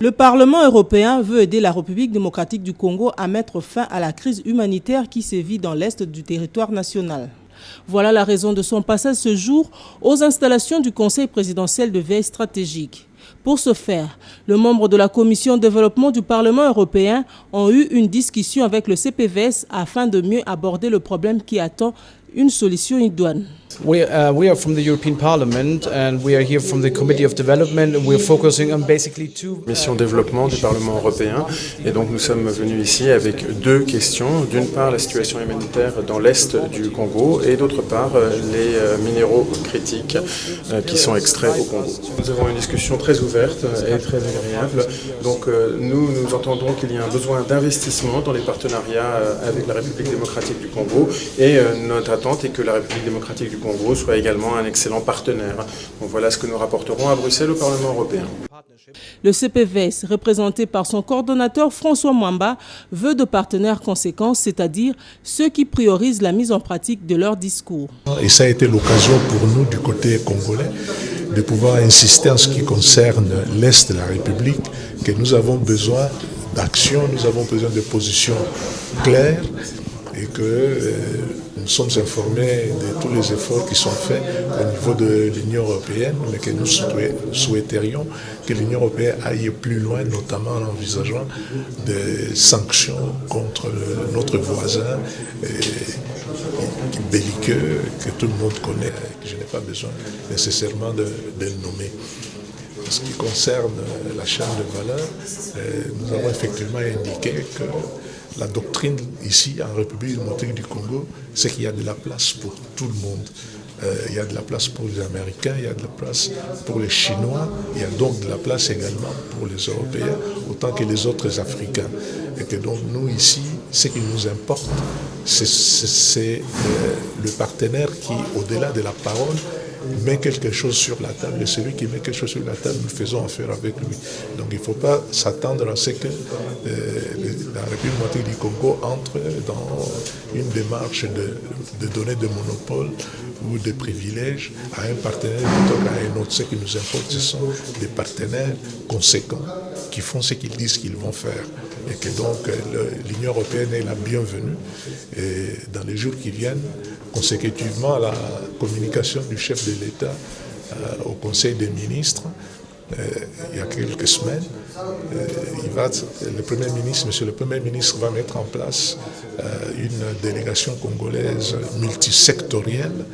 Le Parlement européen veut aider la République démocratique du Congo à mettre fin à la crise humanitaire qui sévit dans l'est du territoire national. Voilà la raison de son passage ce jour aux installations du Conseil présidentiel de veille stratégique. Pour ce faire, les membres de la Commission développement du Parlement européen ont eu une discussion avec le CPVS afin de mieux aborder le problème qui attend une solution idoine. We are from the European Parliament and we are here from the Committee of Development and we are focusing on basically two... Mission développement du Parlement européen et donc nous sommes venus ici avec deux questions. D'une part la situation humanitaire dans l'est du Congo et d'autre part les minéraux critiques qui sont extraits au Congo. Nous avons une discussion très ouverte et très agréable. Donc nous entendons qu'il y a un besoin d'investissement dans les partenariats avec la République démocratique du Congo et notre attente est que la République démocratique du Congo soit également un excellent partenaire. Donc voilà ce que nous rapporterons à Bruxelles au Parlement européen. Le CPVS, représenté par son coordonnateur François Mwamba, veut de partenaires conséquents, c'est-à-dire ceux qui priorisent la mise en pratique de leur discours. Et ça a été l'occasion pour nous, du côté congolais, de pouvoir insister en ce qui concerne l'Est de la République, que nous avons besoin d'action, nous avons besoin de positions claires et que nous sommes informés de tous les efforts qui sont faits au niveau de l'Union européenne, mais que nous souhaiterions que l'Union européenne aille plus loin, notamment en envisageant des sanctions contre notre voisin belliqueux que tout le monde connaît, que je n'ai pas besoin nécessairement de le nommer. En ce qui concerne la chaîne de valeur, nous avons effectivement indiqué que la doctrine ici, en République démocratique du Congo, c'est qu'il y a de la place pour tout le monde. Il y a de la place pour les Américains, il y a de la place pour les Chinois, il y a donc de la place également pour les Européens, autant que les autres Africains. Et que donc nous ici, ce qui nous importe, c'est le partenaire qui, au-delà de la parole, met quelque chose sur la table, et celui qui met quelque chose sur la table, nous faisons affaire avec lui. Donc il ne faut pas s'attendre à ce que la République démocratique du Congo entre dans une démarche de donner des monopoles ou des privilèges à un partenaire plutôt qu'à un autre. Ce qui nous importe, ce sont des partenaires conséquents qui font ce qu'ils disent qu'ils vont faire. Et que donc l'Union européenne est la bienvenue et dans les jours qui viennent, consécutivement à la communication du chef de l'État au Conseil des ministres, il y a quelques semaines, Monsieur le Premier ministre va mettre en place une délégation congolaise multisectorielle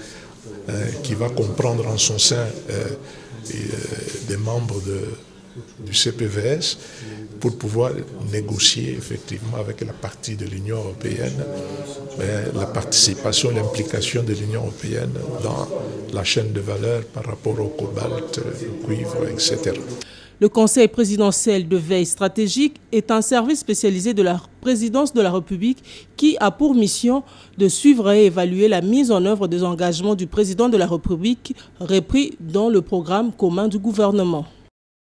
qui va comprendre en son sein des membres du CPVS pour pouvoir négocier effectivement avec la partie de l'Union européenne la participation, l'implication de l'Union européenne dans la chaîne de valeur par rapport au cobalt, au cuivre, etc. Le Conseil présidentiel de veille stratégique est un service spécialisé de la présidence de la République qui a pour mission de suivre et évaluer la mise en œuvre des engagements du président de la République repris dans le programme commun du gouvernement.